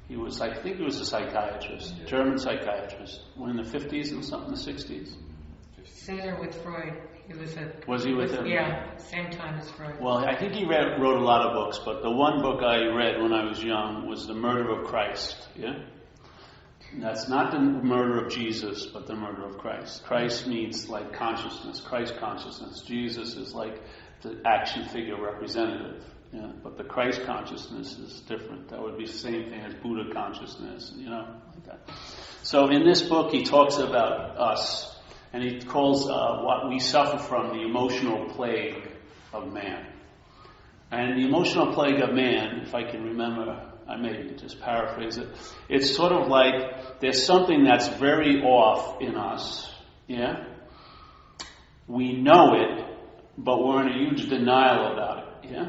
He was, I think he was a psychiatrist, German psychiatrist. In the 50s and something, the 60s. Similar with Freud. Was he with him? Yeah, same time as Freud. Well, I think he wrote a lot of books, but the one book I read when I was young was The Murder of Christ. Yeah? And that's not the murder of Jesus, but the murder of Christ. Christ means like consciousness, Christ consciousness. Jesus is like the action figure representative. Yeah? But the Christ consciousness is different. That would be the same thing as Buddha consciousness, like that. So in this book he talks about us. And he calls what we suffer from the emotional plague of man. And the emotional plague of man, if I can remember, I may just paraphrase it, it's sort of like there's something that's very off in us, yeah? We know it, but we're in a huge denial about it, yeah?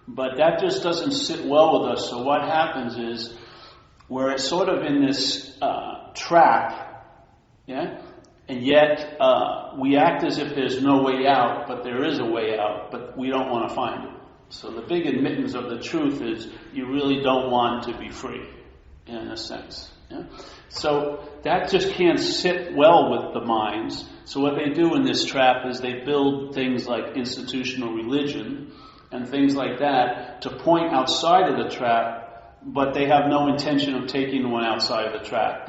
But that just doesn't sit well with us, so what happens is we're sort of in this trap, yeah? And yet, we act as if there's no way out, but there is a way out, but we don't want to find it. So the big admittance of the truth is you really don't want to be free, in a sense. Yeah? So that just can't sit well with the minds. So what they do in this trap is they build things like institutional religion and things like that to point outside of the trap, but they have no intention of taking one outside of the trap.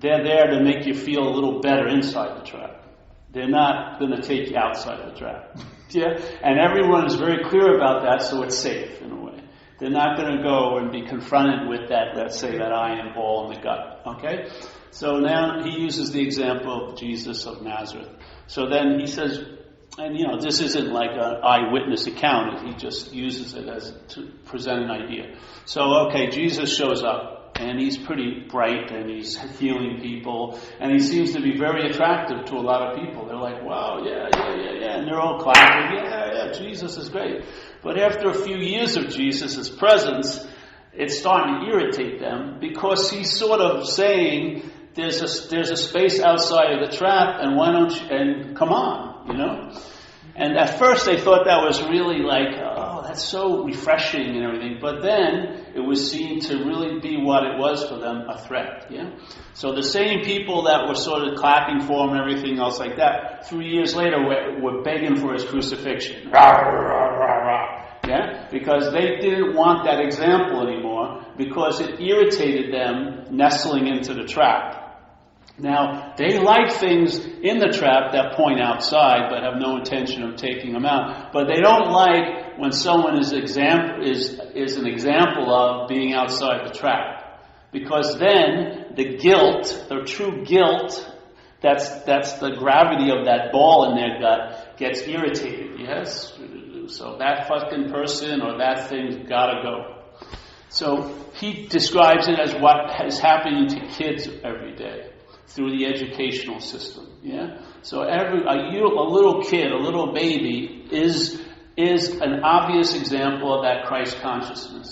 They're there to make you feel a little better inside the trap. They're not going to take you outside the trap. Yeah? And everyone is very clear about that, so it's safe in a way. They're not going to go and be confronted with that, let's say, that iron ball in the gut. Okay? So now he uses the example of Jesus of Nazareth. So then he says, and this isn't like an eyewitness account. He just uses it as to present an idea. So, okay, Jesus shows up. And he's pretty bright, and he's healing people, and he seems to be very attractive to a lot of people. They're like, wow, yeah, and they're all clapping, yeah, Jesus is great. But after a few years of Jesus' presence, it's starting to irritate them, because he's sort of saying, there's a space outside of the trap, and why don't you, and come on, And at first they thought that was really like, oh, that's so refreshing and everything. But then it was seen to really be what it was for them, a threat. Yeah. So the same people that were sort of clapping for him and everything else like that, 3 years later were begging for his crucifixion. Yeah, because they didn't want that example anymore, because it irritated them nestling into the trap. Now, they like things in the trap that point outside but have no intention of taking them out. But they don't like when someone is an example of being outside the trap. Because then the guilt, the true guilt, that's the gravity of that ball in their gut, gets irritated, yes? So that fucking person or that thing's gotta go. So he describes it as what is happening to kids every day through the educational system. Yeah. So a little kid, a little baby, is an obvious example of that Christ consciousness.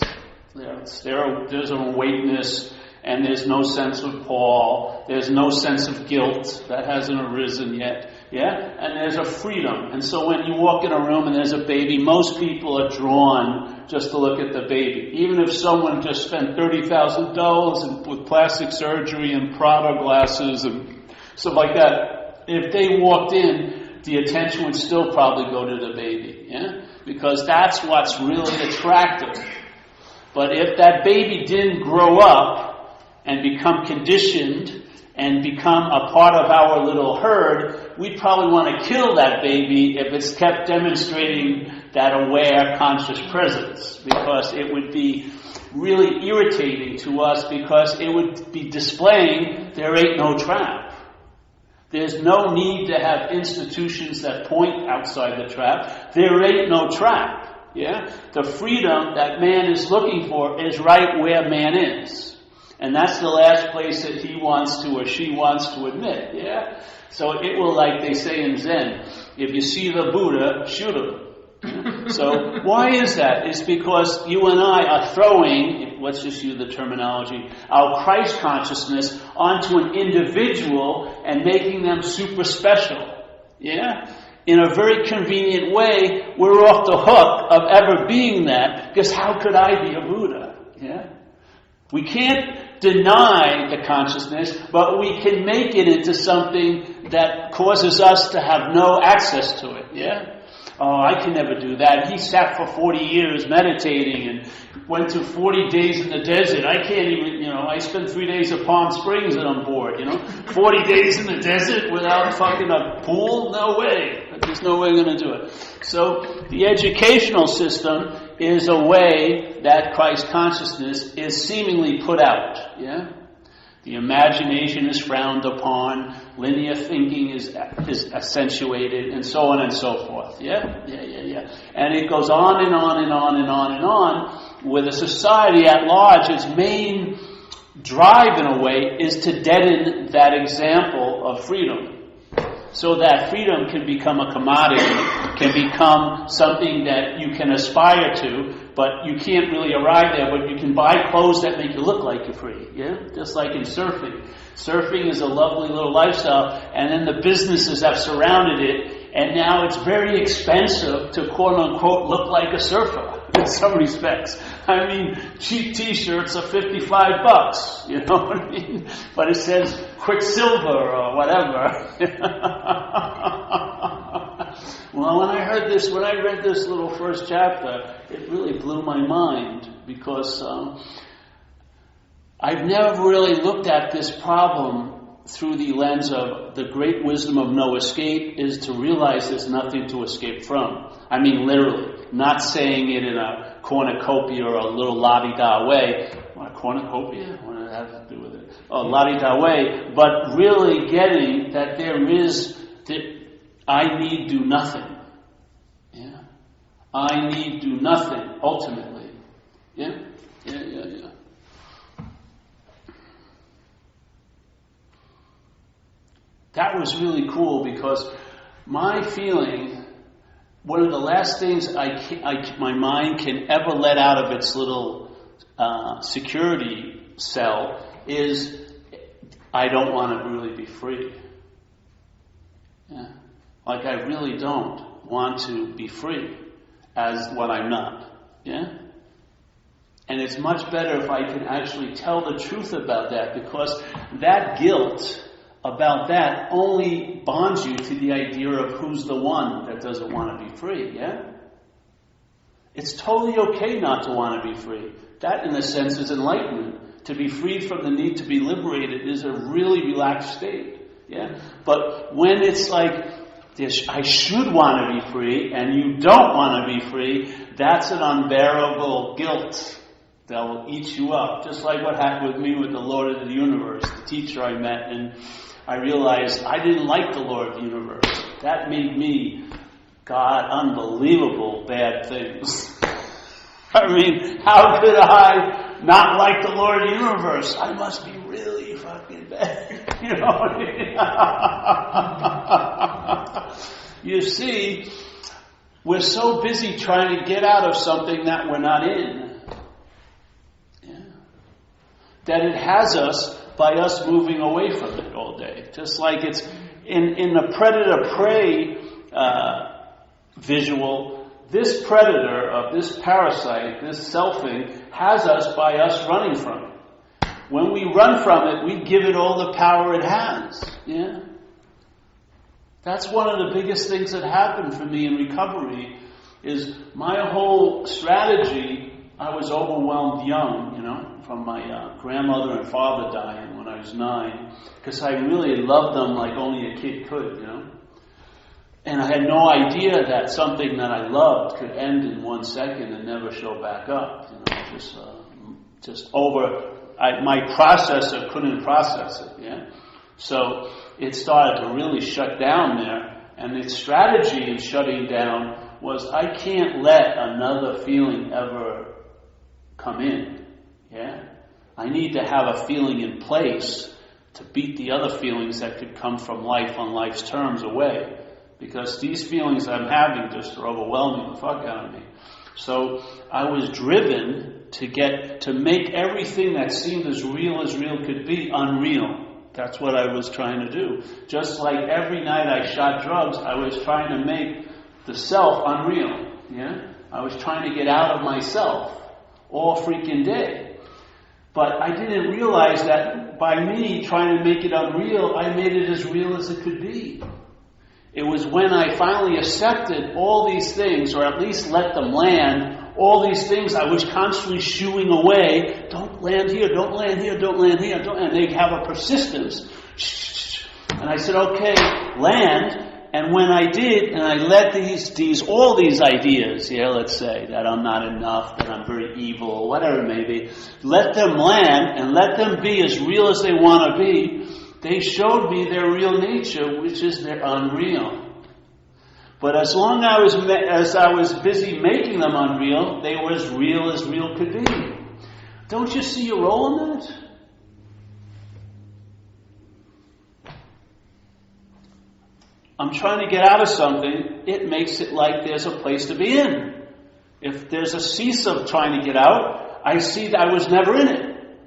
There's an awakeness, and there's no sense of Paul. There's no sense of guilt that hasn't arisen yet. Yeah? And there's a freedom. And so when you walk in a room and there's a baby, most people are drawn just to look at the baby. Even if someone just spent $30,000 with plastic surgery and Prada glasses and stuff like that, if they walked in, the attention would still probably go to the baby. Yeah? Because that's what's really attractive. But if that baby didn't grow up and become conditioned and become a part of our little herd, we'd probably want to kill that baby if it's kept demonstrating that aware, conscious presence, because it would be really irritating to us, because it would be displaying there ain't no trap. There's no need to have institutions that point outside the trap. There ain't no trap. Yeah? The freedom that man is looking for is right where man is. And that's the last place that he wants to or she wants to admit. Yeah? So it will, like they say in Zen, if you see the Buddha, shoot him. So why is that? It's because you and I are throwing, let's just use the terminology, our Christ consciousness onto an individual and making them super special. Yeah? In a very convenient way, we're off the hook of ever being that, because how could I be a Buddha? Yeah? We can't deny the consciousness, but we can make it into something that causes us to have no access to it, yeah? Oh, I can never do that. He sat for 40 years meditating and went to 40 days in the desert. I can't even, I spent 3 days at Palm Springs and I'm bored, 40 days in the desert without fucking a pool? No way. There's no way I'm going to do it. So the educational system is a way that Christ consciousness is seemingly put out, yeah? The imagination is frowned upon, linear thinking is accentuated, and so on and so forth. Yeah. And it goes on and on and on and on and on, with a society at large, its main drive in a way is to deaden that example of freedom. So that freedom can become a commodity, can become something that you can aspire to, but you can't really arrive there, but you can buy clothes that make you look like you're free, yeah? Just like in surfing. Surfing is a lovely little lifestyle, and then the businesses have surrounded it, and now it's very expensive to quote-unquote look like a surfer, in some respects. I mean, cheap t-shirts are $55, you know what I mean? But it says Quicksilver or whatever. Well, when I read this little first chapter, it really blew my mind, because I've never really looked at this problem through the lens of the great wisdom of no escape is to realize there's nothing to escape from. I mean, literally, not saying it in a cornucopia or a little la-di-da way. What, a cornucopia? What does that have to do with it? Oh, la-di-da way, but really getting that there is, that I need do nothing. Yeah? I need do nothing, ultimately. Yeah? Yeah. That was really cool, because my feeling, one of the last things my mind can ever let out of its little security cell is I don't want to really be free. Yeah. Like I really don't want to be free as what I'm not. Yeah? And it's much better if I can actually tell the truth about that, because that guilt about that only bonds you to the idea of who's the one that doesn't want to be free, yeah? It's totally okay not to want to be free. That, in a sense, is enlightenment. To be free from the need to be liberated is a really relaxed state, yeah? But when it's like, I should want to be free, and you don't want to be free, that's an unbearable guilt that will eat you up. Just like what happened with me with the Lord of the Universe, the teacher I met, and I realized I didn't like the Lord of the Universe. That made me, God, unbelievable bad things. I mean, how could I not like the Lord of the Universe? I must be really fucking bad. You know what I mean? You see, we're so busy trying to get out of something that we're not in. Yeah. That it has us by us moving away from it all day. Just like it's in the predator-prey visual, this predator of this parasite, this selfing, has us by us running from it. When we run from it, we give it all the power it has. Yeah? That's one of the biggest things that happened for me in recovery, is my whole strategy. I was overwhelmed young, from my grandmother and father dying when I was 9, because I really loved them like only a kid could, And I had no idea that something that I loved could end in 1 second and never show back up, my processor couldn't process it, yeah? So it started to really shut down there, and its strategy in shutting down was I can't let another feeling ever come in. Yeah? I need to have a feeling in place to beat the other feelings that could come from life on life's terms away. Because these feelings I'm having just are overwhelming the fuck out of me. So I was driven to make everything that seemed as real could be unreal. That's what I was trying to do. Just like every night I shot drugs, I was trying to make the self unreal. Yeah? I was trying to get out of myself all freaking day. But I didn't realize that by me trying to make it unreal, I made it as real as it could be. It was when I finally accepted all these things, or at least let them land, all these things I was constantly shooing away. Don't land here, don't land here, don't land here. And they have a persistence. And I said, okay, land. And when I did, and I let all these ideas, let's say, that I'm not enough, that I'm very evil, whatever it may be, let them land and let them be as real as they want to be, they showed me their real nature, which is their unreal. But as long as I was busy making them unreal, they were as real could be. Don't you see your role in that? I'm trying to get out of something, it makes it like there's a place to be in. If there's a cease of trying to get out, I see that I was never in it.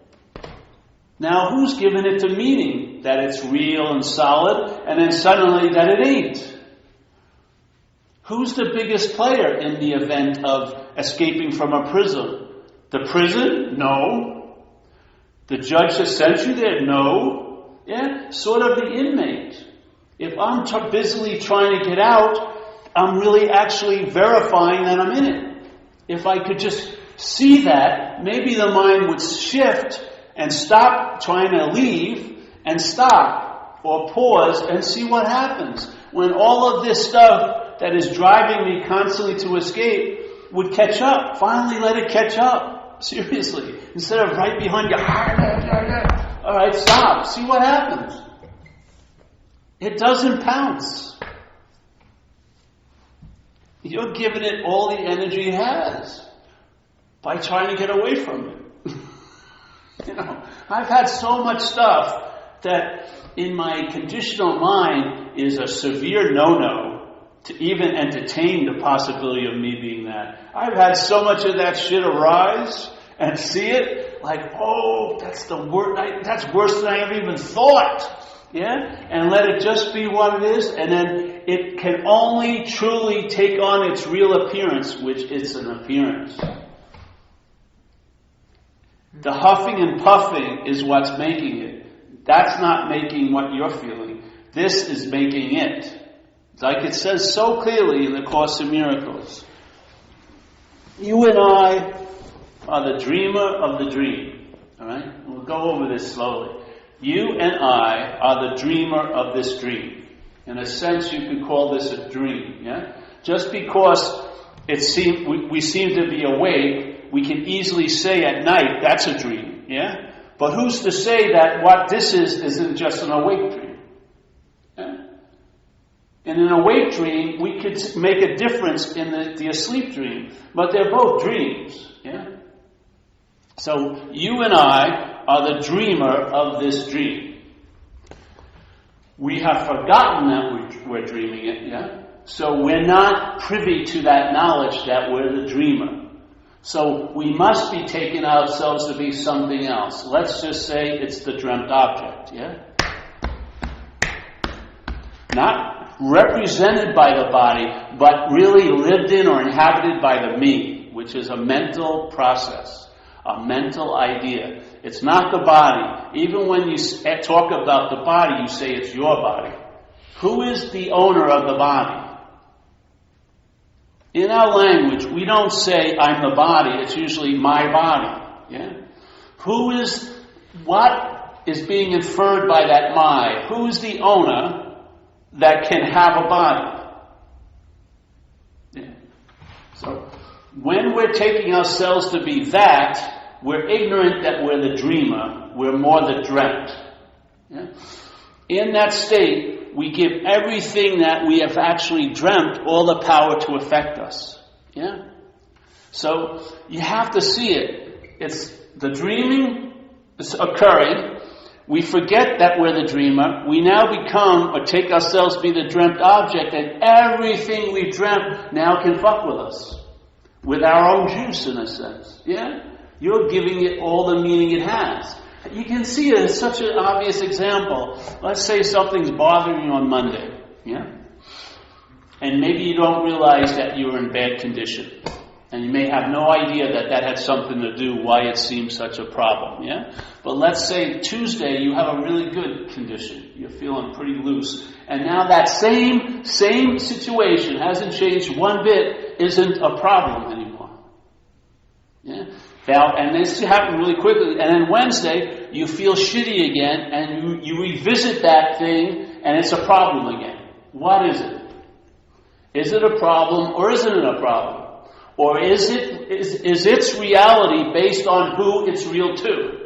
Now who's given it the meaning that it's real and solid, and then suddenly that it ain't? Who's the biggest player in the event of escaping from a prison? The prison? No. The judge that sent you there? No. Sort of the inmate. If I'm busily trying to get out, I'm really actually verifying that I'm in it. If I could just see that, maybe the mind would shift and stop trying to leave and stop or pause and see what happens. When all of this stuff that is driving me constantly to escape would catch up. Finally let it catch up. Seriously. Instead of right behind you. All right, stop. See what happens. It doesn't pounce. You're giving it all the energy it has by trying to get away from it. I've had so much stuff that in my conditional mind is a severe no-no to even entertain the possibility of me being that. I've had so much of that shit arise and see it like, oh, that's worse than I ever even thought. And let it just be what it is, and then it can only truly take on its real appearance, which is an appearance. The huffing and puffing is what's making it. That's not making what you're feeling. This is making it. Like it says so clearly in the Course in Miracles. You and I are the dreamer of the dream. Alright? We'll go over this slowly. You and I are the dreamer of this dream. In a sense, you could call this a dream. Just because we seem to be awake, we can easily say at night, that's a dream. But who's to say that what this isn't just an awake dream? In an awake dream, we could make a difference in the asleep dream. But they're both dreams. So you and I are the dreamer of this dream. We have forgotten that we're dreaming it, So we're not privy to that knowledge that we're the dreamer. So we must be taking ourselves to be something else. Let's just say it's the dreamt object, Not represented by the body, but really lived in or inhabited by the me, which is a mental process. A mental idea. It's not the body. Even when you talk about the body, you say it's your body. Who is the owner of the body? In our language, we don't say I'm the body. It's usually my body. What is being inferred by that my? Who is the owner that can have a body? So, when we're taking ourselves to be that, we're ignorant that we're the dreamer. We're more the dreamt. In that state, we give everything that we have actually dreamt all the power to affect us. So, you have to see it. It's the dreaming is occurring. We forget that we're the dreamer. We now become or take ourselves to be the dreamt object, and everything we dreamt now can fuck with us. With our own juice, in a sense. You're giving it all the meaning it has. You can see it as such an obvious example. Let's say something's bothering you on Monday. And maybe you don't realize that you're in bad condition. And you may have no idea that that had something to do why it seems such a problem, yeah? But let's say Tuesday you have a really good condition. You're feeling pretty loose. And now that same situation hasn't changed one bit, isn't a problem anymore. Yeah? Now, and this happened really quickly. And then Wednesday, you feel shitty again, and you revisit that thing, and it's a problem again. What is it? Is it a problem, or isn't it a problem? Or is its reality based on who it's real to?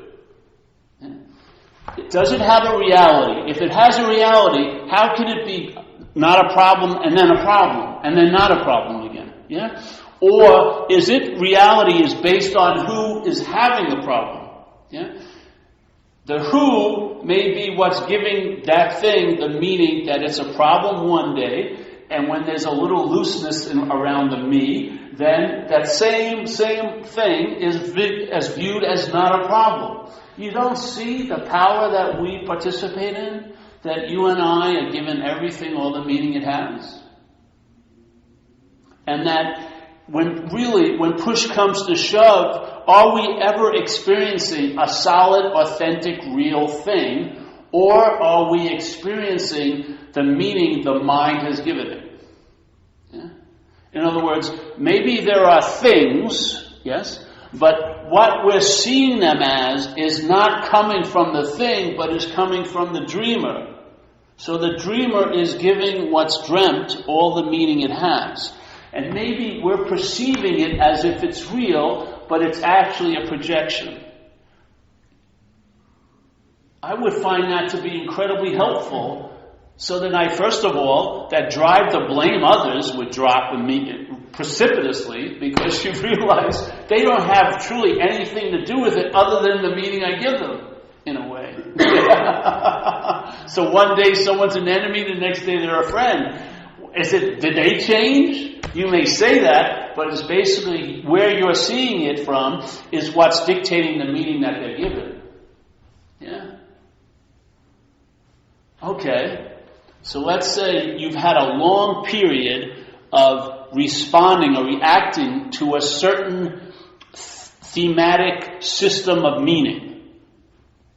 Does it have a reality? If it has a reality, how can it be not a problem and then a problem and then not a problem again? Yeah? Or is it reality is based on who is having the problem? Yeah? The who may be what's giving that thing the meaning that it's a problem one day, and when there's a little looseness around the me, then that same thing is viewed as not a problem. You don't see the power that we participate in? That you and I are given everything all the meaning it has? And that when push comes to shove, are we ever experiencing a solid, authentic, real thing? Or are we experiencing the meaning the mind has given it? Yeah? In other words, maybe there are things, yes, but what we're seeing them as is not coming from the thing, but is coming from the dreamer. So the dreamer is giving what's dreamt all the meaning it has. And maybe we're perceiving it as if it's real, but it's actually a projection. I would find that to be incredibly helpful, so that first of all, that drive to blame others would drop precipitously, because you realize they don't have truly anything to do with it other than the meaning I give them, in a way. So one day someone's an enemy, the next day they're a friend. Did they change? You may say that, but it's basically where you're seeing it from is what's dictating the meaning that they're given. Yeah? Okay. So let's say you've had a long period of responding or reacting to a certain thematic system of meaning.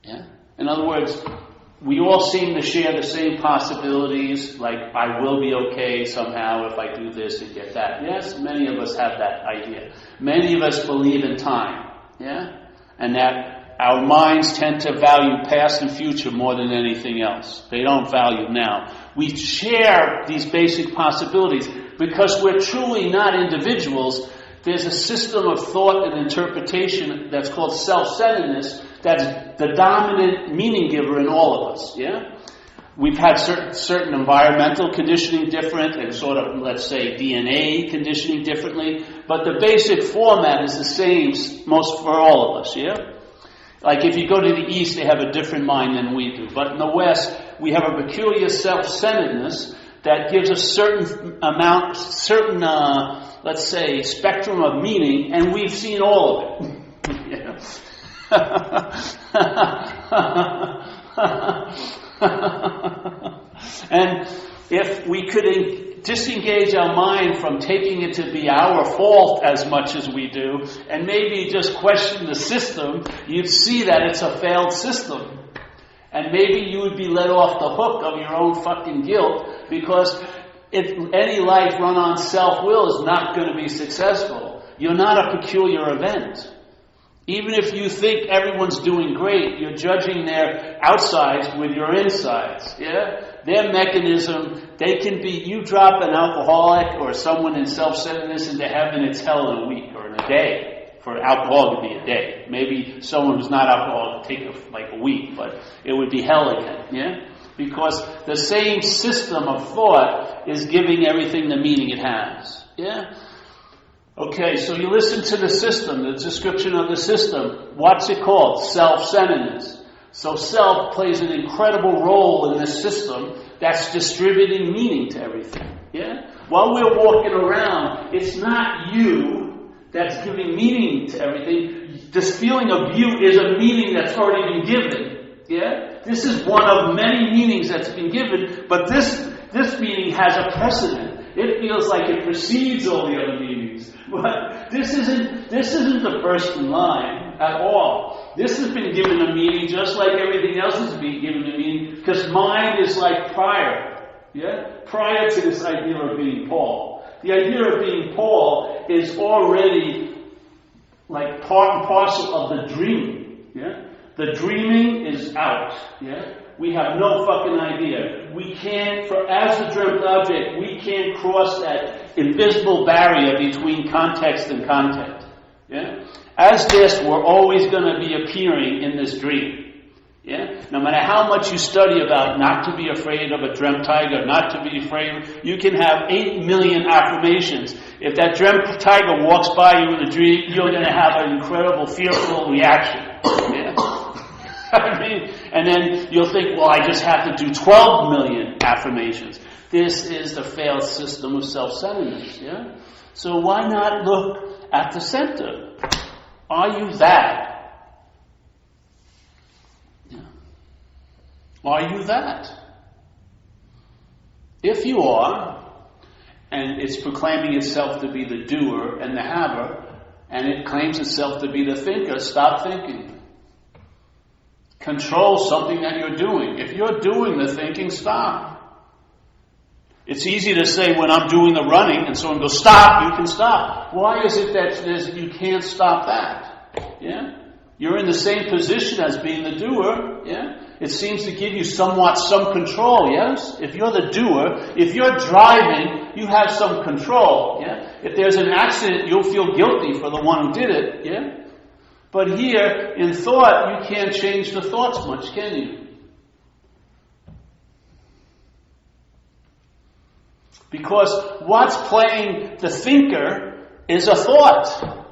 Yeah? In other words, we all seem to share the same possibilities, like I will be okay somehow if I do this and get that. Yes, many of us have that idea. Many of us believe in time, yeah? And that our minds tend to value past and future more than anything else. They don't value now. We share these basic possibilities because we're truly not individuals. There's a system of thought and interpretation that's called self-centeredness that's the dominant meaning giver in all of us, yeah? We've had certain environmental conditioning different and sort of, let's say, DNA conditioning differently, but the basic format is the same for all of us, yeah? Like if you go to the East, they have a different mind than we do. But in the West, we have a peculiar self-centeredness that gives a certain let's say, spectrum of meaning, and we've seen all of it. Yeah. And if we could disengage our mind from taking it to be our fault as much as we do, and maybe just question the system, you'd see that it's a failed system. And maybe you would be let off the hook of your own fucking guilt, because any life run on self-will is not going to be successful. You're not a peculiar event. Even if you think everyone's doing great, you're judging their outsides with your insides. Yeah? Their mechanism, they can be, you drop an alcoholic or someone in self-centeredness into heaven, it's hell in a week or in a day. For alcohol to be a day. Maybe someone who's not alcoholic would take a week, but it would be hell again. Yeah? Because the same system of thought is giving everything the meaning it has. Yeah? Okay, so you listen to the system, the description of the system. What's it called? Self-centeredness. So self plays an incredible role in this system that's distributing meaning to everything. Yeah? While we're walking around, it's not you that's giving meaning to everything. This feeling of you is a meaning that's already been given. Yeah? This is one of many meanings that's been given, but this meaning has a precedent. It feels like it precedes all the other meanings. movies. But this isn't the first in line at all. This has been given a meaning just like everything else has been given a meaning, because mind is like prior. Yeah? Prior to this idea of being Paul. The idea of being Paul is already like part and parcel of the dreaming. Yeah? The dreaming is out. Yeah? We have no fucking idea. We can't, as the dreamt object, we can't cross that invisible barrier between context and content. Yeah? As this, we're always going to be appearing in this dream. Yeah? No matter how much you study about not to be afraid of a dreamt tiger, not to be afraid, you can have 8 million affirmations. If that dreamt tiger walks by you in a dream, you're going to have an incredible, fearful reaction. Yeah? I mean, and then you'll think, well, I just have to do 12 million affirmations. This is the failed system of self-centeredness. Yeah? So why not look at the center? Are you that? Yeah. Are you that? If you are, and it's proclaiming itself to be the doer and the haver, and it claims itself to be the thinker, stop thinking. Control something that you're doing. If you're doing the thinking, stop. It's easy to say when I'm doing the running and someone goes, stop, you can stop. Why is it that you can't stop that? Yeah? You're in the same position as being the doer. Yeah? It seems to give you somewhat some control, yes? If you're the doer, if you're driving, you have some control. Yeah? If there's an accident, you'll feel guilty for the one who did it. Yeah? But here, in thought, you can't change the thoughts much, can you? Because what's playing the thinker is a thought.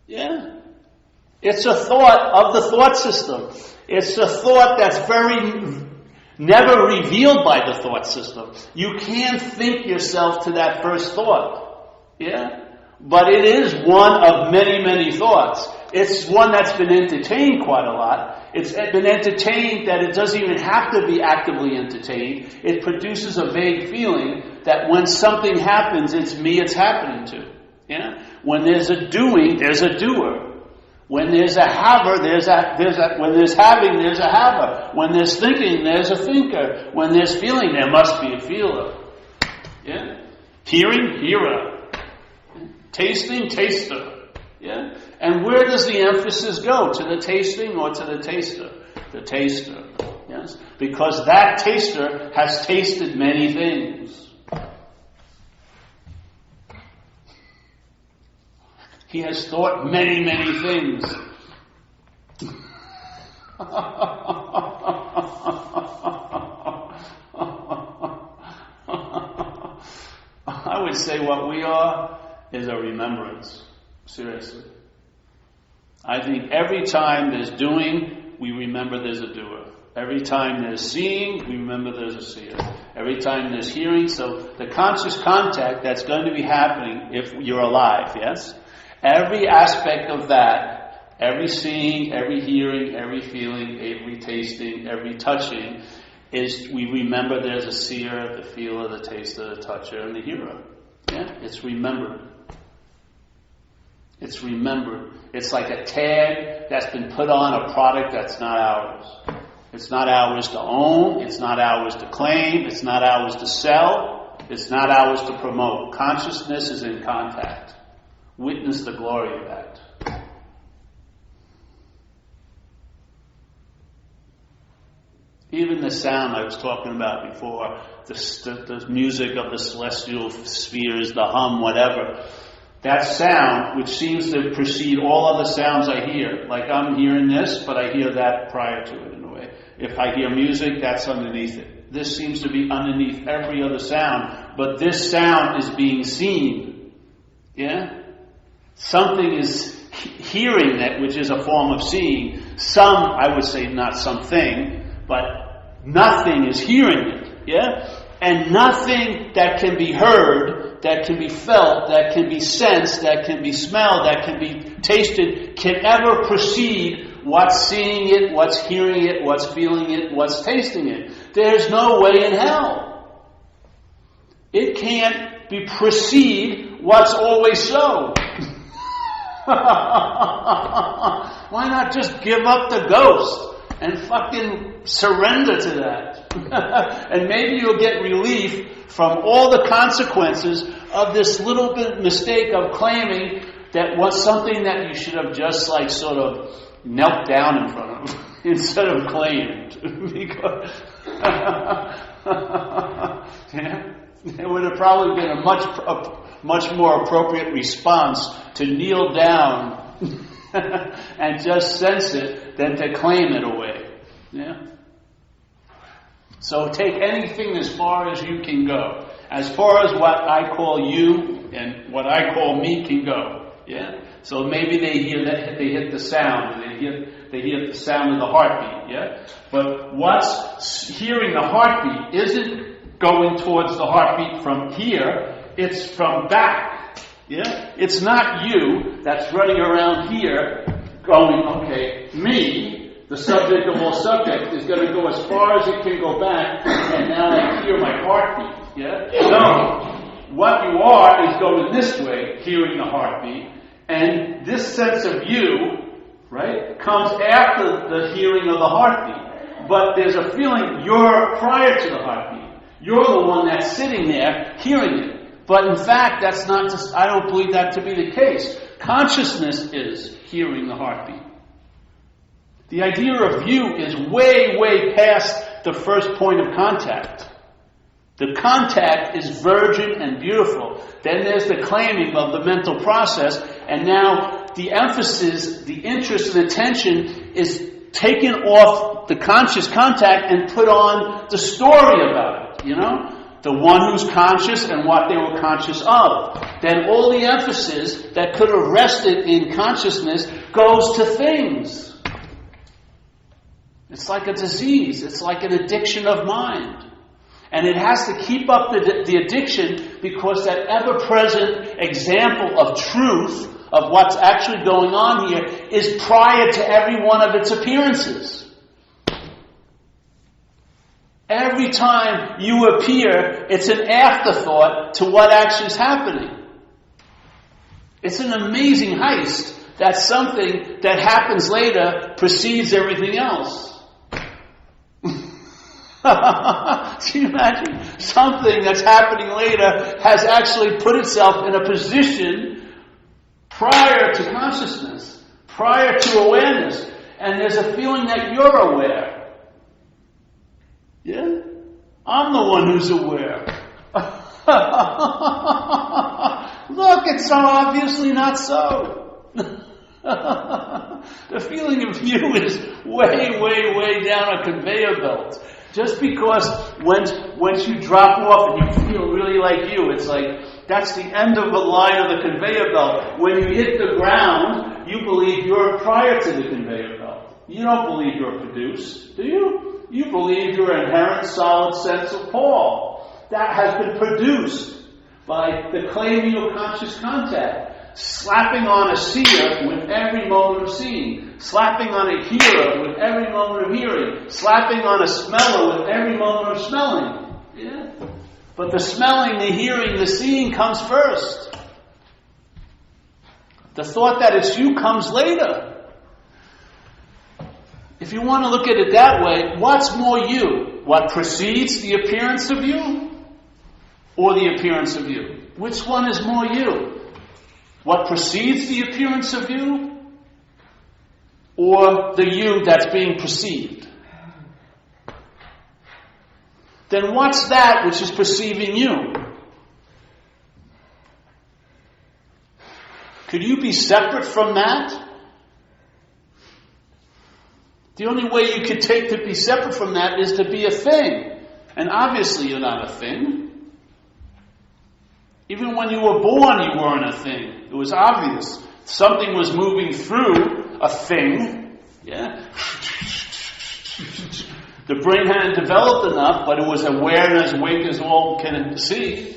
Yeah? It's a thought of the thought system. It's a thought that's never revealed by the thought system. You can't think yourself to that first thought. Yeah? But it is one of many, many thoughts. It's one that's been entertained quite a lot. It's been entertained that it doesn't even have to be actively entertained. It produces a vague feeling that when something happens, it's me it's happening to. Yeah? When there's a doing, there's a doer. When there's a haver, when there's having, there's a haver. When there's thinking, there's a thinker. When there's feeling, there must be a feeler. Yeah? Hearing, hearer. Tasting, taster. Yeah? And where does the emphasis go? To the tasting or to the taster? The taster. Yes? Because that taster has tasted many things. He has thought many, many things. I would say what we are is a remembrance. Seriously. I think every time there's doing, we remember there's a doer. Every time there's seeing, we remember there's a seer. Every time there's hearing, so the conscious contact that's going to be happening if you're alive, yes? Every aspect of that, every seeing, every hearing, every feeling, every tasting, every touching, is we remember there's a seer, the feeler, the taster, the toucher, and the hearer. Yeah? It's remembered. It's remembered. It's like a tag that's been put on a product that's not ours. It's not ours to own. It's not ours to claim. It's not ours to sell. It's not ours to promote. Consciousness is in contact. Witness the glory of that. Even the sound I was talking about before, the music of the celestial spheres, the hum, whatever. That sound, which seems to precede all other sounds I hear. Like I'm hearing this, but I hear that prior to it in a way. If I hear music, that's underneath it. This seems to be underneath every other sound, but this sound is being seen. Yeah? Something is hearing that, which is a form of seeing. Some, I would say not something, but nothing is hearing it. Yeah? And nothing that can be heard, that can be felt, that can be sensed, that can be smelled, that can be tasted, can ever precede what's seeing it, what's hearing it, what's feeling it, what's tasting it. There's no way in hell. It can't precede what's always so? Why not just give up the ghost and fucking surrender to that? And maybe you'll get relief from all the consequences of this little bit mistake of claiming that was something that you should have just like sort of knelt down in front of instead of claimed. Because yeah, it would have probably been a much more appropriate response to kneel down and just sense it than to claim it away. Yeah. So take anything as far as you can go. As far as what I call you and what I call me can go. Yeah. So maybe they hear that they hit the sound, they hear the sound of the heartbeat. Yeah. But what's hearing the heartbeat isn't going towards the heartbeat from here. It's from back. Yeah. It's not you that's running around here going, okay, me, the subject of all subjects, is going to go as far as it can go back, and now I hear my heartbeat. Yeah? No. What you are is going this way, hearing the heartbeat, and this sense of you, right, comes after the hearing of the heartbeat. But there's a feeling you're prior to the heartbeat. You're the one that's sitting there hearing it. But in fact, that's not just, I don't believe that to be the case. Consciousness is hearing the heartbeat. The idea of you is way, way past the first point of contact. The contact is virgin and beautiful. Then there's the claiming of the mental process, and now the emphasis, the interest, and attention is taken off the conscious contact and put on the story about it, you know? The one who's conscious and what they were conscious of. Then all the emphasis that could have rested in consciousness goes to things. It's like a disease. It's like an addiction of mind. And it has to keep up the addiction because that ever-present example of truth, of what's actually going on here, is prior to every one of its appearances. Every time you appear, it's an afterthought to what actually is happening. It's an amazing heist that something that happens later precedes everything else. Can you imagine? Something that's happening later has actually put itself in a position prior to consciousness, prior to awareness, and there's a feeling that you're aware. Yeah? I'm the one who's aware. Look, it's so obviously not so. The feeling of you is way, way, way down a conveyor belt. Just because once you drop off and you feel really like you, it's like that's the end of the line of the conveyor belt. When you hit the ground, you believe you're prior to the conveyor belt. You don't believe you're produced, do you? You believe your inherent solid sense of Paul. That has been produced by the claiming of conscious contact. Slapping on a seer with every moment of seeing. Slapping on a hearer with every moment of hearing. Slapping on a smeller with every moment of smelling. Yeah? But the smelling, the hearing, the seeing comes first. The thought that it's you comes later. If you want to look at it that way, what's more you? What precedes the appearance of you? Or the appearance of you? Which one is more you? What precedes the appearance of you? Or the you that's being perceived? Then what's that which is perceiving you? Could you be separate from that? The only way you could take to be separate from that is to be a thing. And obviously you're not a thing. Even when you were born, you weren't a thing. It was obvious. Something was moving through a thing. Yeah. The brain hadn't developed enough, but it was aware and as awake as all can see.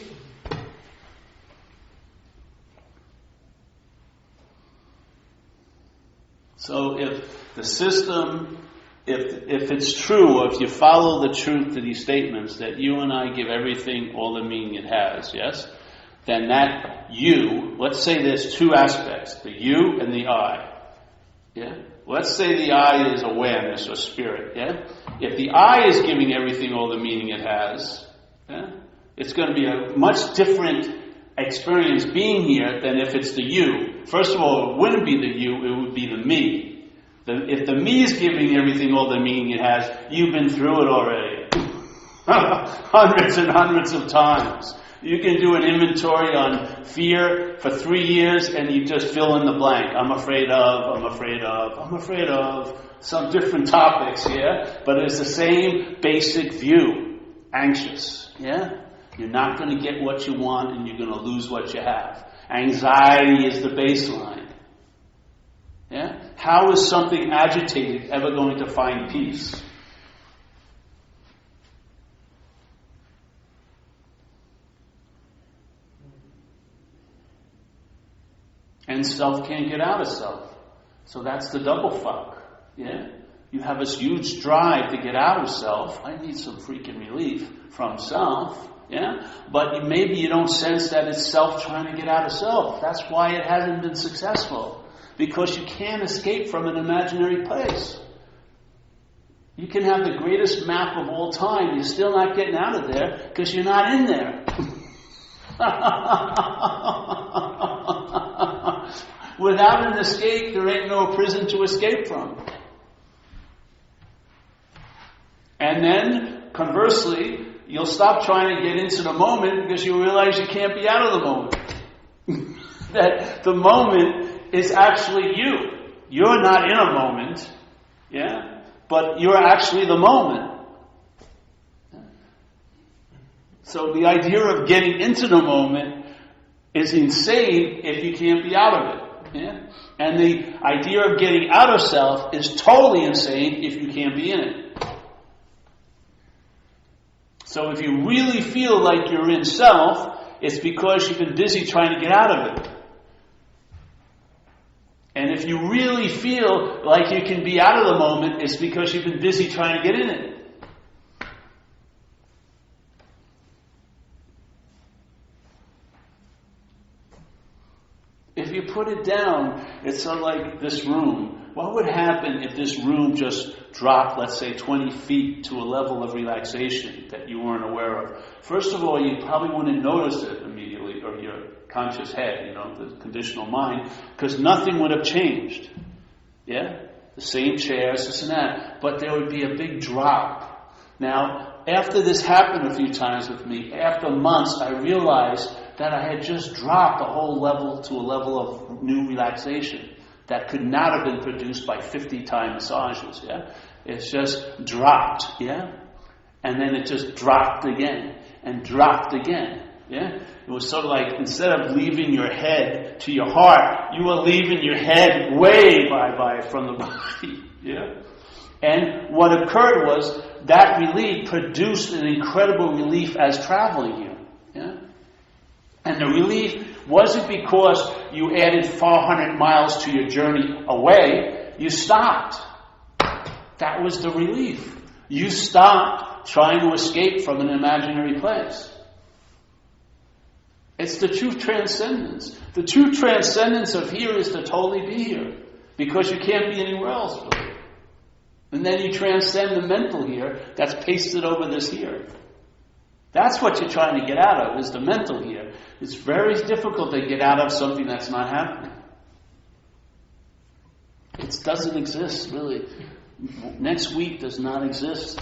So if the system, if it's true, or if you follow the truth to these statements, that you and I give everything all the meaning it has, yes? then that you, let's say there's two aspects, the you and the I. Yeah? Let's say the I is awareness or spirit. Yeah? If the I is giving everything all the meaning it has, yeah, it's going to be a much different experience being here than if it's the you. First of all, it wouldn't be the you, it would be the me. If the me is giving everything all the meaning it has, you've been through it already. Hundreds and hundreds of times. You can do an inventory on fear for 3 years and you just fill in the blank. I'm afraid of, some different topics, yeah? But it's the same basic view. Anxious, yeah? You're not going to get what you want and you're going to lose what you have. Anxiety is the baseline. Yeah? How is something agitated ever going to find peace? And self can't get out of self. So that's the double fuck. Yeah? You have this huge drive to get out of self. I need some freaking relief from self. Yeah? But maybe you don't sense that it's self trying to get out of self. That's why it hasn't been successful. Because you can't escape from an imaginary place. You can have the greatest map of all time. You're still not getting out of there because you're not in there. Without an escape, there ain't no prison to escape from. And then, conversely, you'll stop trying to get into the moment because you realize you can't be out of the moment. That the moment is actually you. You're not in a moment, yeah? But you're actually the moment. So the idea of getting into the moment is insane if you can't be out of it. Yeah? And the idea of getting out of self is totally insane if you can't be in it. So if you really feel like you're in self, it's because you've been busy trying to get out of it. And if you really feel like you can be out of the moment, it's because you've been busy trying to get in it. If you put it down, it's sort of like this room. What would happen if this room just dropped, let's say, 20 feet to a level of relaxation that you weren't aware of? First of all, you probably wouldn't notice it immediately, or your conscious head, the conditional mind, because nothing would have changed. Yeah? The same chairs, this and that. But there would be a big drop. Now, after this happened a few times with me, after months, I realized that I had just dropped a whole level to a level of new relaxation that could not have been produced by 50 Thai massages, yeah? It's just dropped, yeah? And then it just dropped again, and dropped again, yeah? It was sort of like, instead of leaving your head to your heart, you were leaving your head way by from the body, yeah? And what occurred was, that relief produced an incredible relief as traveling here, yeah? And the relief wasn't because you added 400 miles to your journey away. You stopped. That was the relief. You stopped trying to escape from an imaginary place. It's the true transcendence. The true transcendence of here is to totally be here. Because you can't be anywhere else, really. And then you transcend the mental here that's pasted over this here. That's what you're trying to get out of, is the mental here. It's very difficult to get out of something that's not happening. It doesn't exist, really. Next week does not exist.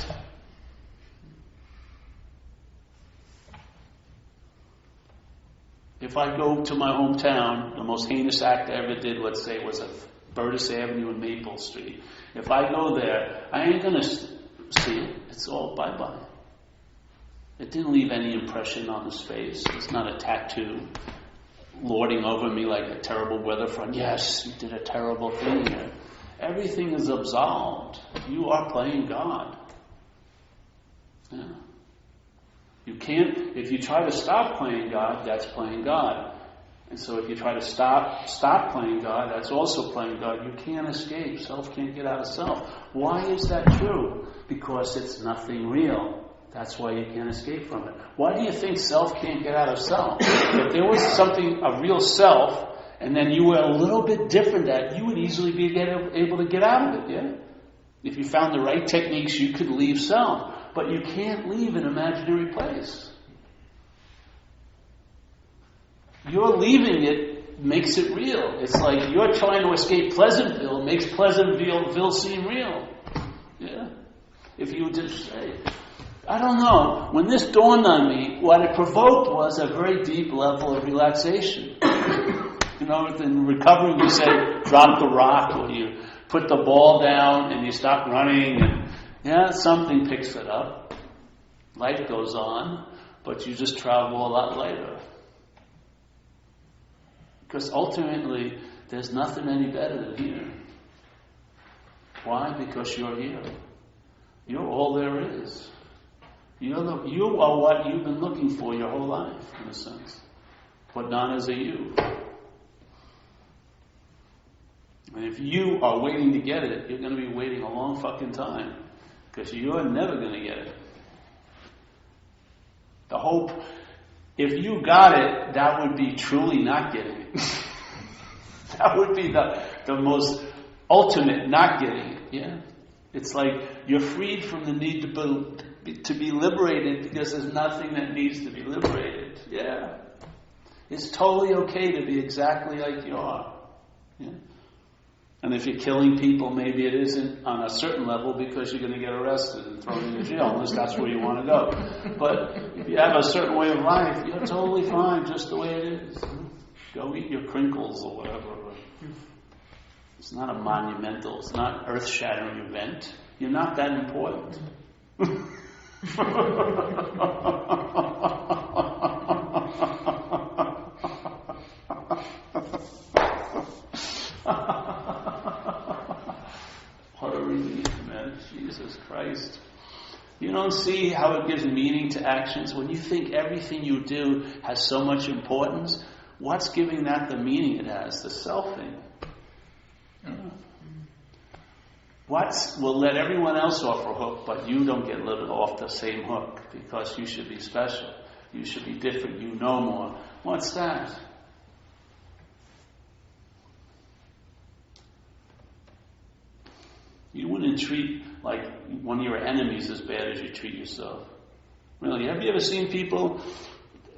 If I go to my hometown, the most heinous act I ever did, let's say, was at Burtis Avenue and Maple Street. If I go there, I ain't going to see it. It's all bye-bye. It didn't leave any impression on his face. It's not a tattoo lording over me like a terrible weather front. Yes, you did a terrible thing here. Everything is absolved. You are playing God. Yeah. You can't, if you try to stop playing God, that's playing God. And so if you try to stop playing God, that's also playing God. You can't escape. Self can't get out of self. Why is that true? Because it's nothing real. That's why you can't escape from it. Why do you think self can't get out of self? If there was something, a real self, and then you were a little bit different that you would easily be able to get out of it, yeah? If you found the right techniques, you could leave self. But you can't leave an imaginary place. You're leaving it makes it real. It's like you're trying to escape Pleasantville, makes Pleasantville seem real. Yeah? If you would just say, I don't know. When this dawned on me, what it provoked was a very deep level of relaxation. You know, in recovery we say, drop the rock, or you put the ball down and you stop running, and yeah, something picks it up. Life goes on, but you just travel a lot lighter. Because ultimately, there's nothing any better than here. Why? Because you're here. You're all there is. You are what you've been looking for your whole life, in a sense. But none is a you. And if you are waiting to get it, you're going to be waiting a long fucking time. Because you're never going to get it. The hope, if you got it, that would be truly not getting it. That would be the most ultimate not getting it, yeah? It's like you're freed from the need to be liberated because there's nothing that needs to be liberated. Yeah. It's totally okay to be exactly like you are. Yeah. And if you're killing people, maybe it isn't on a certain level because you're going to get arrested and thrown into jail, unless that's where you want to go. But if you have a certain way of life, you're totally fine just the way it is. Go eat your crinkles or whatever. It's not a monumental, it's not an earth-shattering event. You're not that important. What a relief, man. Jesus Christ. You don't see how it gives meaning to actions? When you think everything you do has so much importance, what's giving that the meaning it has? The selfing. What will let everyone else off a hook, but you don't get let off the same hook because you should be special. You should be different. You know more. What's that? You wouldn't treat like one of your enemies as bad as you treat yourself. Really, have you ever seen people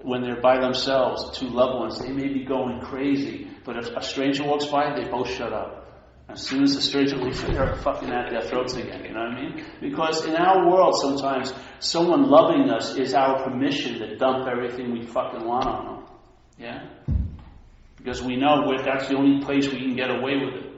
when they're by themselves, two loved ones, they may be going crazy, but if a stranger walks by, they both shut up. As soon as the stranger leaves, they're fucking at their throats again, you know what I mean? Because in our world, sometimes, someone loving us is our permission to dump everything we fucking want on them. Yeah? Because we know that's the only place we can get away with it.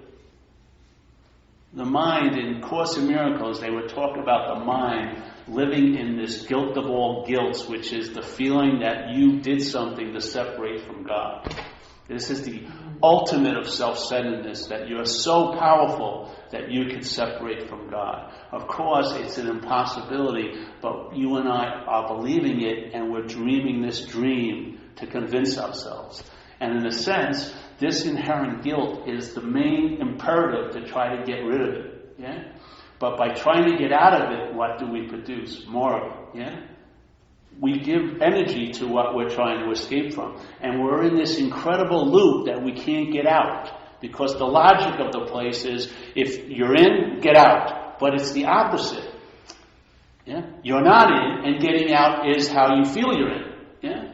The mind, in Course in Miracles, they would talk about the mind living in this guilt of all guilts, which is the feeling that you did something to separate from God. This is the ultimate of self-centeredness, that you're so powerful that you can separate from God. Of course, it's an impossibility, but you and I are believing it, and we're dreaming this dream to convince ourselves. And in a sense, this inherent guilt is the main imperative to try to get rid of it. Yeah? But by trying to get out of it, what do we produce? More of it. Yeah? We give energy to what we're trying to escape from. And we're in this incredible loop that we can't get out. Because the logic of the place is, if you're in, get out. But it's the opposite. Yeah? You're not in, and getting out is how you feel you're in. Yeah?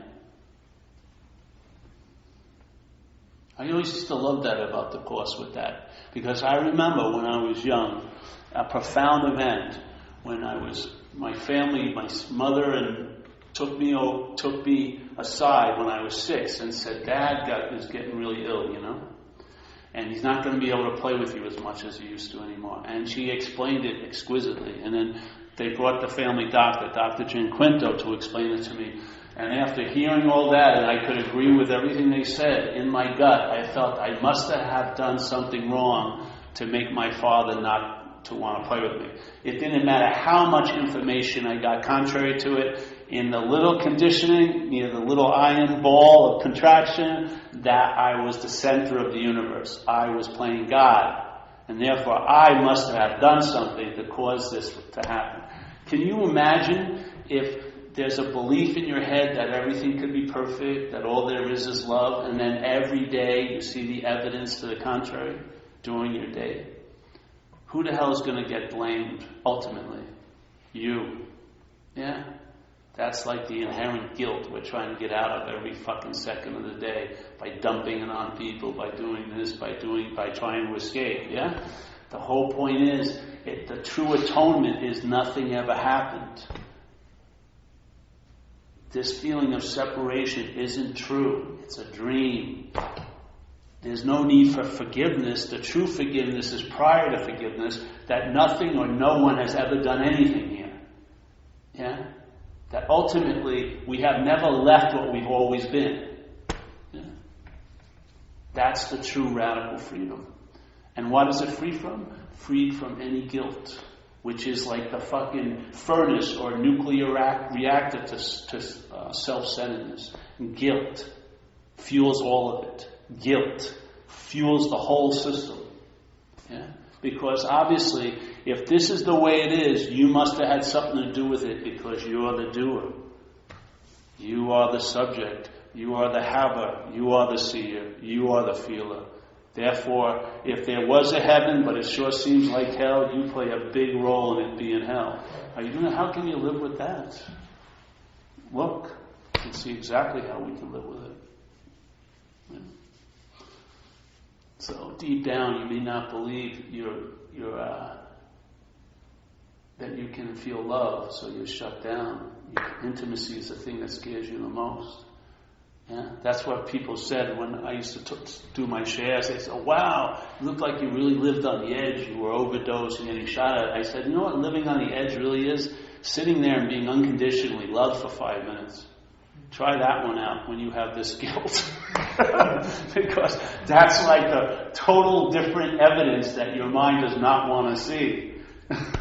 I always used to love that about the Course with that. Because I remember when I was young, a profound event when my family, my mother and took me aside when I was 6 and said, Dad is getting really ill, you know, and he's not going to be able to play with you as much as he used to anymore. And she explained it exquisitely. And then they brought the family doctor, Dr. Jim Quinto, to explain it to me. And after hearing all that, and I could agree with everything they said, in my gut, I felt I must have done something wrong to make my father not to want to play with me. It didn't matter how much information I got contrary to it. In the little conditioning, the little iron ball of contraction, that I was the center of the universe. I was playing God. And therefore, I must have done something to cause this to happen. Can you imagine if there's a belief in your head that everything could be perfect, that all there is love, and then every day you see the evidence to the contrary during your day, who the hell is going to get blamed ultimately? You. Yeah? That's like the inherent guilt we're trying to get out of every fucking second of the day by dumping it on people, by doing this, by trying to escape. Yeah? The whole point is, the true atonement is nothing ever happened. This feeling of separation isn't true. It's a dream. There's no need for forgiveness. The true forgiveness is prior to forgiveness, that nothing or no one has ever done anything here. Yeah? That ultimately we have never left what we've always been. Yeah? That's the true radical freedom. And what is it free from? Freed from any guilt, which is like the fucking furnace or nuclear reactor to self-centeredness. Guilt fuels all of it. Guilt fuels the whole system. Yeah? Because obviously, if this is the way it is, you must have had something to do with it, because you are the doer. You are the subject. You are the haver. You are the seer. You are the feeler. Therefore, if there was a heaven, but it sure seems like hell, you play a big role in it being hell. Are you doing? How can you live with that? Look, you can see exactly how we can live with it. Yeah. So deep down, you may not believe that you can feel love, so you're shut down. Intimacy is the thing that scares you the most. Yeah? That's what people said when I used to do my shares. They said, "Oh, wow, you looked like you really lived on the edge. You were overdosing, getting shot at." I said, "You know what living on the edge really is? Sitting there and being unconditionally loved for 5 minutes. Try that one out when you have this guilt." Because that's like a total different evidence that your mind does not want to see.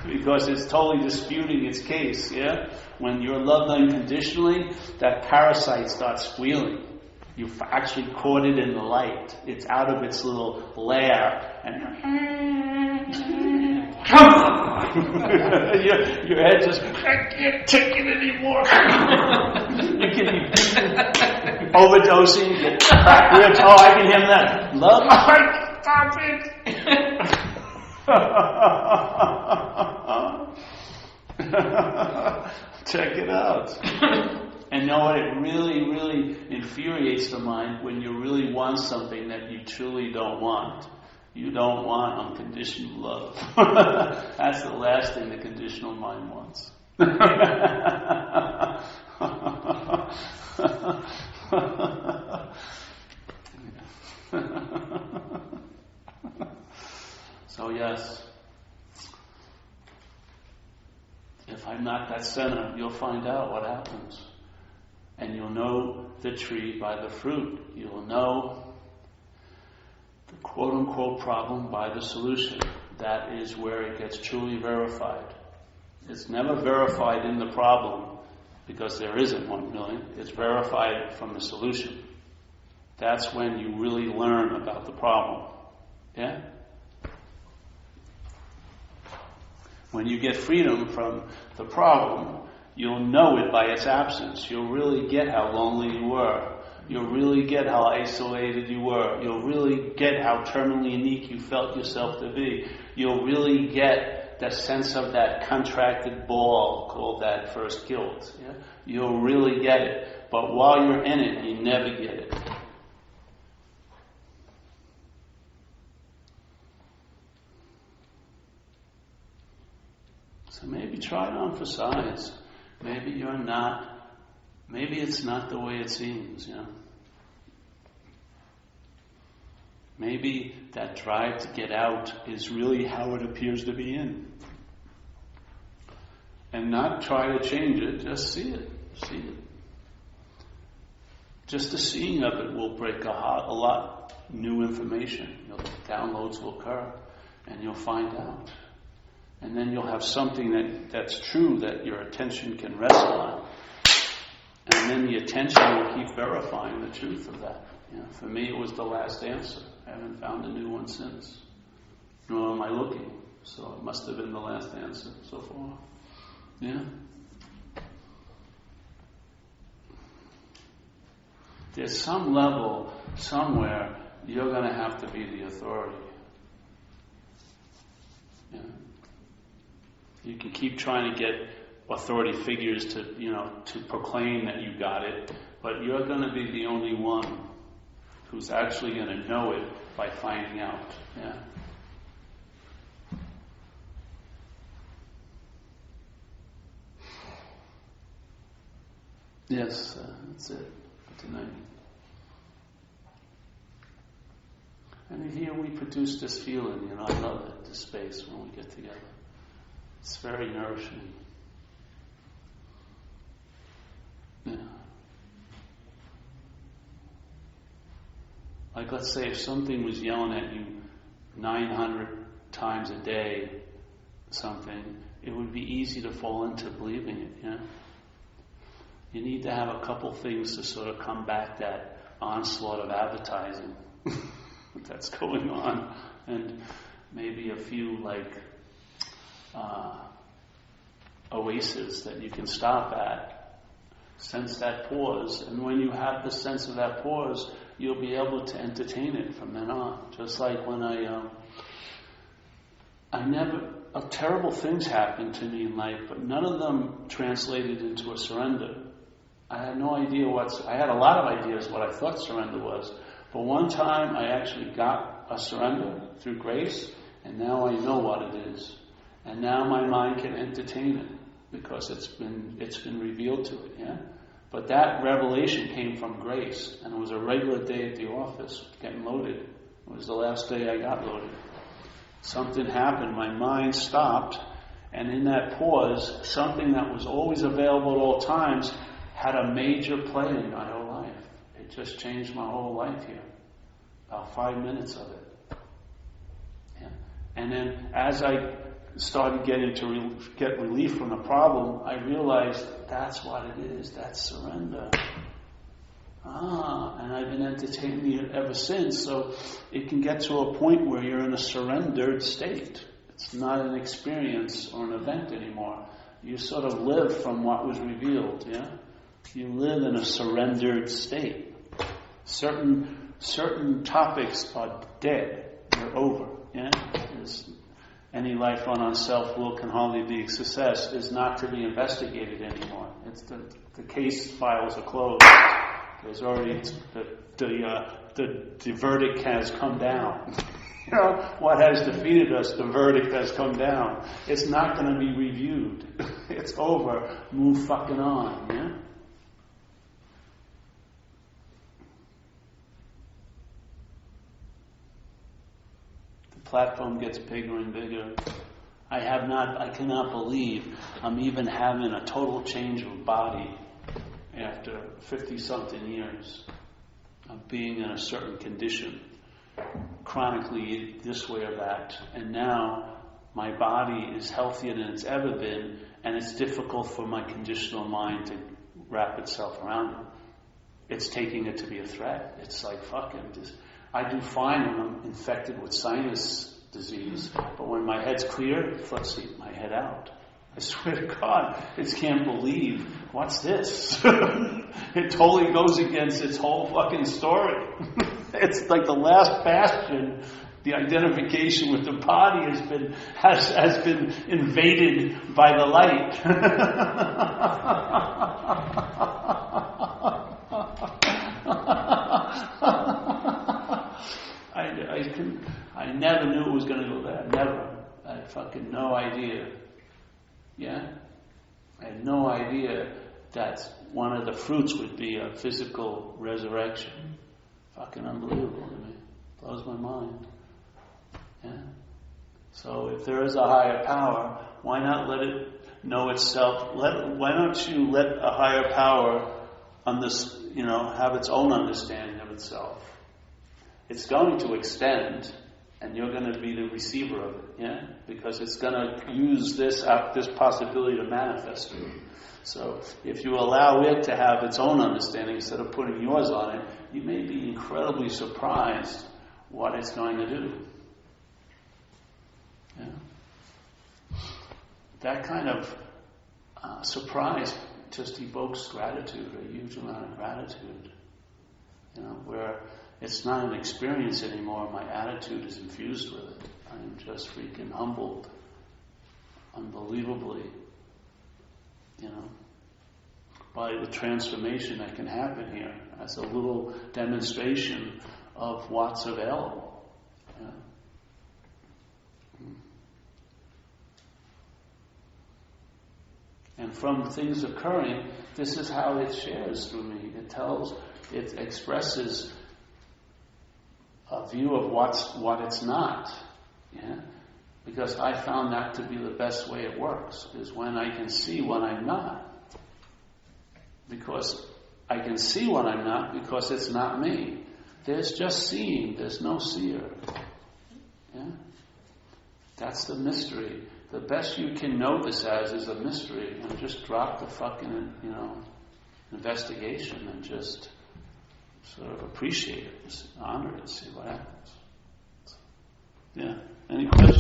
Because it's totally disputing its case, yeah? When you're loved unconditionally, that parasite starts squealing. You've actually caught it in the light. It's out of its little lair, and your head just, "I can't take it anymore." You can be overdosing, get cracked ribs. Oh, I can hear that. Love, stop it. Check it out. And know what? It really, really infuriates the mind when you really want something that you truly don't want. You don't want unconditional love. That's the last thing the conditional mind wants. So yes, if I'm not that center, you'll find out what happens. And you'll know the tree by the fruit. You'll know the quote-unquote problem by the solution. That is where it gets truly verified. It's never verified in the problem, because there isn't one, really. It's verified from the solution. That's when you really learn about the problem. Yeah? When you get freedom from the problem, you'll know it by its absence. You'll really get how lonely you were. You'll really get how isolated you were. You'll really get how terminally unique you felt yourself to be. You'll really get the sense of that contracted ball called that first guilt. Yeah? You'll really get it. But while you're in it, you never get it. So maybe try it on for size. Maybe it's not the way it seems, yeah. Maybe that drive to get out is really how it appears to be in. And not try to change it, just see it. See it. Just the seeing of it will break a lot new information. Downloads will occur, and you'll find out. And then you'll have something that's true that your attention can rest on. And then the attention will keep verifying the truth of that. For me, it was the last answer. I haven't found a new one since. Nor am I looking. So it must have been the last answer so far. Yeah? there's some level, somewhere, you're going to have to be the authority. Yeah. You can keep trying to get authority figures to proclaim that you got it, but you're going to be the only one who's actually going to know it by finding out. Yeah. Yes, that's it for tonight. And here we produce this feeling, I love it, this space when we get together. It's very nourishing. Yeah. Like, let's say if something was yelling at you 900 times a day, something, it would be easy to fall into believing it, You need to have a couple things to sort of combat that onslaught of advertising that's going on, and maybe a few oases that you can stop at. Sense that pause, and when you have the sense of that pause, you'll be able to entertain it from then on. Just like when terrible things happened to me in life, but none of them translated into a surrender. I had no idea I had a lot of ideas what I thought surrender was, but one time I actually got a surrender through grace, and now I know what it is. And now my mind can entertain it, because it's been revealed to it, But that revelation came from grace, and it was a regular day at the office, getting loaded. It was the last day I got loaded. Something happened, my mind stopped, and in that pause, something that was always available at all times had a major play in my whole life. It just changed my whole life here. About 5 minutes of it. Yeah. And then as I started getting to get relief from the problem, I realized that's what it is. That's surrender. And I've been entertaining it ever since. So it can get to a point where you're in a surrendered state. It's not an experience or an event anymore. You sort of live from what was revealed. You live in a surrendered state. Certain topics are dead. They're over. Any life run on self-will can hardly be a success, is not to be investigated anymore. It's the case files are closed. There's already the verdict has come down. What has defeated us? The verdict has come down. It's not going to be reviewed. It's over. Move fucking on. Platform gets bigger and bigger. I cannot believe I'm even having a total change of body after 50-something years of being in a certain condition, chronically this way or that. And now my body is healthier than it's ever been, and it's difficult for my conditional mind to wrap itself around it. It's taking it to be a threat. It's like, fucking just... I do fine when I'm infected with sinus disease, but when my head's clear, it flips my head out. I swear to God, I just can't believe, what's this? It totally goes against its whole fucking story. It's like the last bastion. The identification with the body has been invaded by the light. I never knew it was going to go there. Never. I had fucking no idea. I had no idea that one of the fruits would be a physical resurrection. Fucking unbelievable to me. Blows my mind. So if there is a higher power, why not let it know itself? Why don't you let a higher power have its own understanding of itself? It's going to extend, and you're going to be the receiver of it, because it's going to use this possibility to manifest it. So if you allow it to have its own understanding instead of putting yours on it, you may be incredibly surprised what it's going to do. That kind of surprise just evokes gratitude, a huge amount of gratitude. where it's not an experience anymore. My attitude is infused with it. I am just freaking humbled, unbelievably, by the transformation that can happen here as a little demonstration of what's available. And from things occurring, this is how it shares through me. It expresses a view of what it's not. Because I found that to be the best way it works, is when I can see what I'm not. Because I can see what I'm not because it's not me. There's just seeing, there's no seer. That's the mystery. The best you can know this as is a mystery, and just drop the fucking, investigation and just sort of appreciate it, honor it, see what happens. Yeah. Any questions?